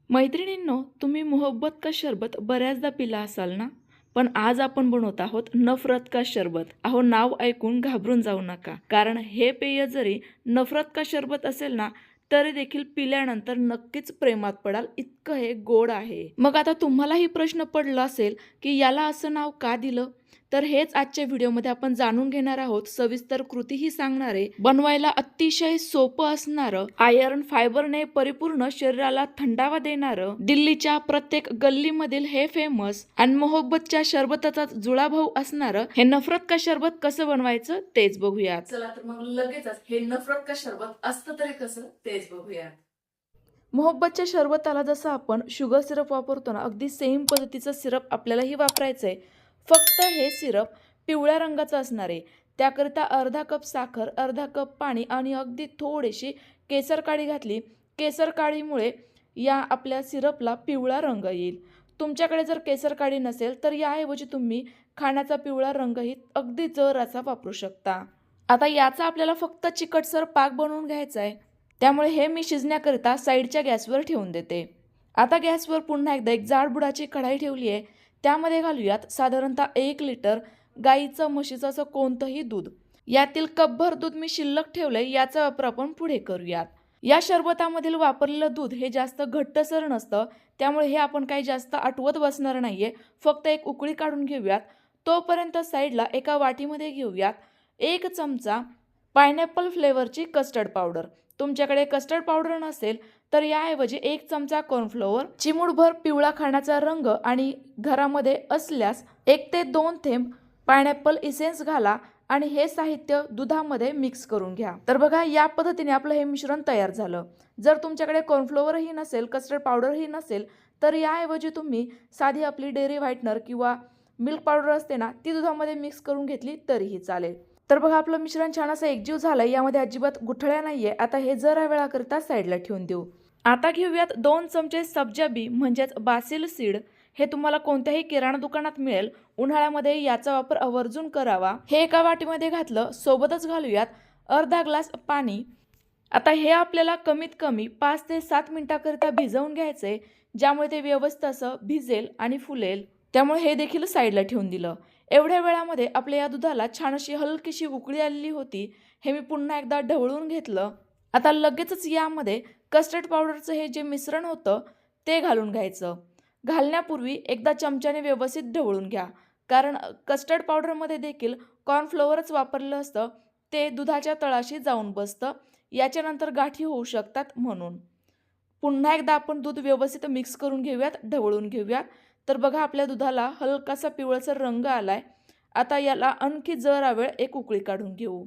मैत्रिणींनो, तुम्ही मोहब्बत का शरबत बऱ्याचदा पिला असाल ना? पण आज आपण बनवत आहोत नफरत का शरबत. अहो, नाव ऐकून घाबरून जाऊ नका. कारण हे पेय जरी नफरत का शरबत असेल ना, तरी देखील पिल्यानंतर नक्कीच प्रेमात पडाल, इतकं हे गोड आहे. मग आता तुम्हालाही प्रश्न पडला असेल, की याला असं नाव का दिलं? तर हेच आजच्या व्हिडिओमध्ये आपण जाणून घेणार आहोत. सविस्तर कृतीही सांगणार आहे. बनवायला अतिशय सोपं असणारं, आयर्न फायबरने परिपूर्ण, शरीराला थंडावा देणारं, दिल्लीच्या प्रत्येक गल्लीमधील हे फेमस आणि मोहब्बतच्या शरबताचा जुळाभाऊ असणारं हे नफरत का शरबत कसं बनवायचं तेच बघूयात. चला तर मग लगेचच हे नफरत का शरबत असतं तरी कसं तेच बघूयात. मोहब्बतच्या शरबताला जसं आपण शुगर सिरप वापरतो ना, अगदी सेम पद्धतीचं सिरप आपल्यालाही वापरायचं आहे. फक्त हे सिरप पिवळ्या रंगाचं असणार आहे. त्याकरिता अर्धा कप साखर, अर्धा कप पाणी आणि अगदी थोडीशी केसर काळी घातली. केसर काळीमुळे या आपल्या सिरपला पिवळा रंग येईल. तुमच्याकडे जर केसर काळी नसेल तर याऐवजी तुम्ही खाण्याचा पिवळा रंगही अगदी जर असा वापरू शकता. आता याचा आपल्याला फक्त चिकटसर पाक बनवून घ्यायचा आहे. त्यामुळे हे मी शिजण्याकरिता साईडच्या गॅसवर ठेवून देते. आता गॅसवर पुन्हा एकदा एक जाड बुडाची कढाई ठेवली आहे. त्यामध्ये घालूयात साधारणतः 1 लिटर गाईचं, म्हशीचं असं कोणतंही दूध. यातील कपभर दूध मी शिल्लक ठेवलंय. याचा वापर आपण पुढे करूयात. या शरबतामधील वापरलेलं दूध हे जास्त घट्टसर नसतं, त्यामुळे हे आपण काही जास्त आटवत बसणार नाहीये. फक्त एक उकळी काढून घेऊयात. तोपर्यंत साईडला एका वाटीमध्ये घेऊयात 1 चमचा पायनॅपल फ्लेवरची कस्टर्ड पावडर. तुमच्याकडे कस्टर्ड पावडर नसेल तर याऐवजी 1 चमचा कॉर्नफ्लोअर, चिमूटभर पिवळा खाण्याचा रंग आणि घरामध्ये असल्यास 1 ते 2 थेंब पायनॅपल इसेन्स घाला आणि हे साहित्य दुधामध्ये मिक्स करून घ्या. तर बघा, या पद्धतीने आपलं हे मिश्रण तयार झालं. जर तुमच्याकडे कॉर्नफ्लोअरही नसेल, कस्टर्ड पावडरही नसेल तर याऐवजी तुम्ही साधी आपली डेअरी व्हाईटनर किंवा मिल्क पावडर असते ना, ती दुधामध्ये मिक्स करून घेतली तरीही चालेल. तर बघा, आपलं मिश्रण छान असं एकजीव झालंय. यामध्ये अजिबात गुठळ्या नाहीये. आता हे जरा वेळाकरिता साईडला ठेवून देऊ. आता घेऊयात 2 चमचे सब्जा बी म्हणजेच बासिल सीड. हे तुम्हाला कोणत्याही किराणा दुकानात मिळेल. उन्हाळ्यामध्ये याचा वापर आवर्जून करावा. हे एका वाटीमध्ये घातलं. सोबतच घालूयात अर्धा ग्लास पाणी. आता हे आपल्याला कमीत कमी 5 ते 7 मिनिटाकरिता भिजवून घ्यायचंय, ज्यामुळे ते व्यवस्थित असं भिजेल आणि फुलेल. त्यामुळे हे देखील साईडला ठेवून दिलं. एवढ्या वेळामध्ये आपल्या या दुधाला छान अशी हलकीशी उकळी आलेली होती. हे मी पुन्हा एकदा ढवळून घेतलं. आता लगेचच यामध्ये कस्टर्ड पावडरचं हे जे मिश्रण होतं ते घालून घ्यायचं. घालण्यापूर्वी एकदा चमच्याने व्यवस्थित ढवळून घ्या, कारण कस्टर्ड पावडरमध्ये देखील कॉर्नफ्लोअरच वापरलं असतं. ते दुधाच्या तळाशी जाऊन बसतं. याच्यानंतर गाठी होऊ शकतात. म्हणून पुन्हा एकदा आपण दूध व्यवस्थित मिक्स करून घेऊयात, ढवळून घेऊयात. तर बघा, आपल्या दुधाला हलकासा पिवळसर रंग आलाय. आता याला आणखी जरा वेळ एक उकळी काढून घेऊ.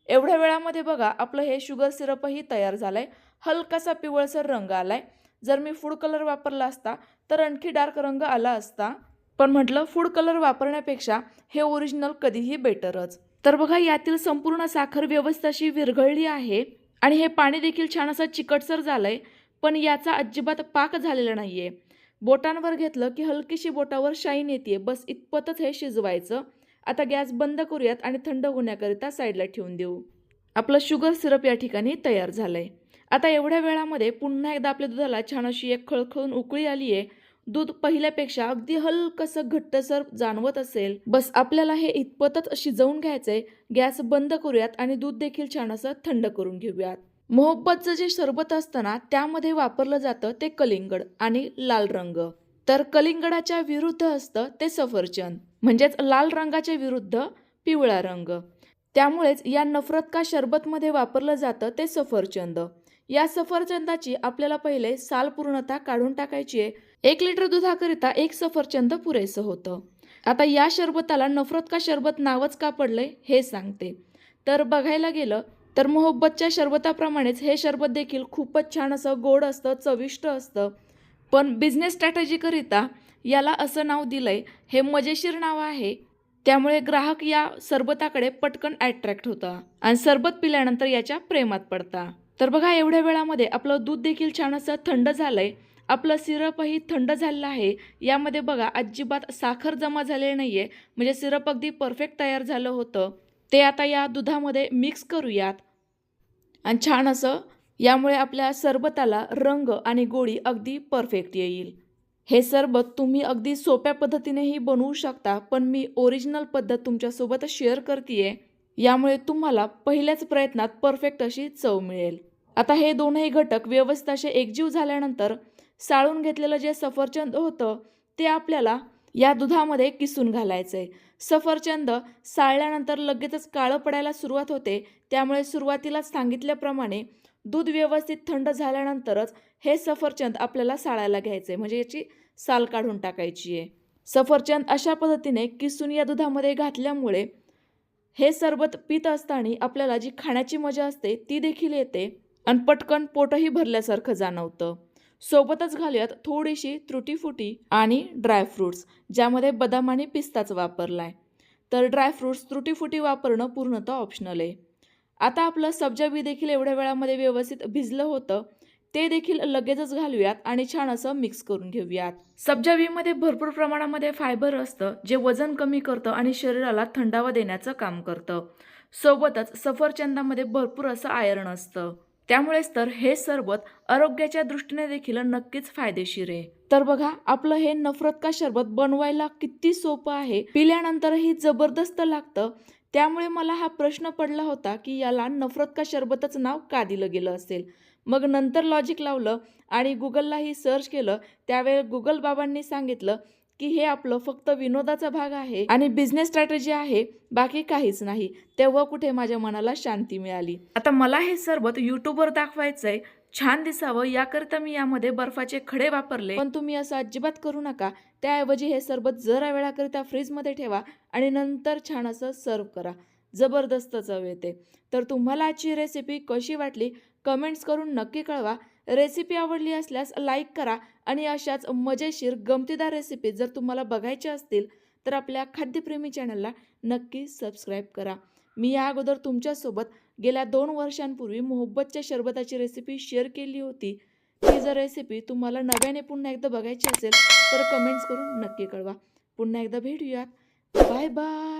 एवढ्या वेळामध्ये बघा, आपलं हे शुगर सिरपही तयार झालंय. हलकासा पिवळसर रंग आलाय. जर मी फूड कलर वापरला असता तर आणखी डार्क रंग आला असता, पण म्हटलं फूड कलर वापरण्यापेक्षा हे ओरिजिनल कधीही बेटरच. तर बघा, यातील संपूर्ण साखर व्यवस्थित अशी विरघळली आहे आणि हे पाणी देखील छान असं चिकटसर झालंय. पण याचा अजिबात पाक झालेला नाहीये. बोटांवर घेतलं की हलकीशी बोटावर शाईन येते. बस इतपतच हे शिजवायचं. आता गॅस बंद करूयात आणि थंड होण्याकरिता साईडला ठेवून देऊ. आपलं शुगर सिरप या ठिकाणी तयार झालंय. आता एवढ्या वेळामध्ये पुन्हा एकदा आपल्या दुधाला छान अशी एक खळखळून उकळी आली आहे. दूध पहिल्यापेक्षा अगदी हलकंसं घट्टसर जाणवत असेल. बस आपल्याला हे इतपतच शिजवून घ्यायचंय. गॅस बंद करूयात आणि दूध देखील छान असं थंड करून घेऊयात. मोहब्बतचं जे सरबत असतं ना, त्यामध्ये वापरलं जातं ते कलिंगड आणि लाल रंग. तर कलिंगडाच्या विरुद्ध असतं ते सफरचंद, म्हणजेच लाल रंगाच्या विरुद्ध पिवळा रंग. त्यामुळेच या नफरत का शरबतमध्ये वापरलं जातं ते सफरचंद. या सफरचंदाची आपल्याला पहिले साल पूर्णतः काढून टाकायची आहे. 1 लिटर दुधाकरिता 1 सफरचंद पुरेसं होतं. आता या शरबताला नफरत का शरबत नावच का पडलंय हे सांगते. तर बघायला गेलं तर मोहब्बतच्या शरबताप्रमाणेच हे शरबत देखील खूपच छान असं गोड असतं, चविष्ट असतं. पण बिझनेस स्ट्रॅटेजीकरिता याला असं नाव दिलंय. हे मजेशीर नाव आहे. त्यामुळे ग्राहक या सरबताकडे पटकन अट्रॅक्ट होता आणि सरबत पिल्यानंतर याच्या प्रेमात पडता. तर बघा, एवढ्या वेळामध्ये आपलं दूध देखील छान असं थंड झालंय. आपलं सिरपही थंड झालेलं आहे. यामध्ये बघा, अजिबात साखर जमा झालेली नाहीये. म्हणजे सिरप अगदी परफेक्ट तयार झालं होतं. ते आता या दुधामध्ये मिक्स करूयात आणि छान असं यामुळे आपल्या सरबताला रंग आणि गोडी अगदी परफेक्ट येईल. हे सरबत तुम्ही अगदी सोप्या पद्धतीनेही बनवू शकता, पण मी ओरिजिनल पद्धत तुमच्यासोबत शेअर करतेय. यामुळे तुम्हाला पहिल्याच प्रयत्नात परफेक्ट अशी चव मिळेल. आता हे दोनही घटक व्यवस्थित असे एकजीव झाल्यानंतर साळून घेतलेलं जे सफरचंद होतं ते आपल्याला या दुधामध्ये किसून घालायचंय. सफरचंद साळल्यानंतर लगेचच काळं पडायला सुरुवात होते, त्यामुळे सुरुवातीलाच सांगितल्याप्रमाणे दूध व्यवस्थित थंड झाल्यानंतरच हे सफरचंद आपल्याला साळायला घ्यायचंय, म्हणजे याची साल काढून टाकायची आहे. सफरचंद अशा पद्धतीने किसून या दुधामध्ये घातल्यामुळे हे सरबत पित असताना आपल्याला जी खाण्याची मजा असते ती देखील येते आणि पटकन पोटही भरल्यासारखं जाणवतं. सोबतच घालूयात थोडीशी त्रुटी फुटी आणि ड्रायफ्रूट्स, ज्यामध्ये बदाम आणि पिस्ताच वापरलाय. तर ड्रायफ्रूट्स त्रुटी फुटी वापरणं पूर्णतः ऑप्शनल आहे. आता आपलं सब्जा बी देखील एवढ्या वेळामध्ये व्यवस्थित भिजलं होतं, ते देखील लगेचच घालूयात आणि छान असं मिक्स करून घेऊयात. सब्जा बीमध्ये भरपूर प्रमाणामध्ये फायबर असतं, जे वजन कमी करतं आणि शरीराला थंडावा देण्याचं काम करतं. सोबतच सफरचंदामध्ये भरपूर असं आयर्न असतं, त्यामुळेच तर हे सरबत आरोग्याच्या दृष्टीने देखील नक्कीच फायदेशीर आहे. तर बघा, आपलं हे नफरत का शरबत बनवायला किती सोपं आहे, पिल्यानंतरही जबरदस्त लागतं. त्यामुळे मला हा प्रश्न पडला होता की याला नफरत का शरबतच नाव का दिलं गेलं असेल. मग नंतर लॉजिक लावलं आणि गुगललाही सर्च केलं. त्यावेळी गुगल बाबांनी सांगितलं की हे आपलं फक्त विनोदाचा भाग आहे आणि बिझनेस स्ट्रॅटेजी आहे, बाकी काहीच नाही. तेव्हा कुठे माझ्या मनाला शांती मिळाली. आता मला हे सरबत यूट्यूबवर दाखवायचंय, छान दिसावं याकरिता मी यामध्ये बर्फाचे खडे वापरले, पण तुम्ही असं अजिबात करू नका. त्याऐवजी हे सरबत जरा वेळाकरिता फ्रीजमध्ये ठेवा आणि नंतर छान असं सर्व करा. जबरदस्त चव येते. तर तुम्हाला आजची रेसिपी कशी वाटली कमेंट्स करून नक्की कळवा. रेसिपी आवडली असल्यास लाईक करा आणि अशाच मजेशीर गमतीदार रेसिपी जर तुम्हाला बघायच्या असतील तर आपल्या खाद्यप्रेमी चॅनलला नक्की सबस्क्राईब करा. मी या अगोदर तुमच्यासोबत गेल्या 2 वर्षांपूर्वी मोहब्बतच्या शरबताची रेसिपी शेअर केली होती. ती जर रेसिपी तुम्हाला नव्याने पुन्हा एकदा बघायची असेल तर कमेंट्स करून नक्की कळवा. पुन्हा एकदा भेटूयात. Bye bye.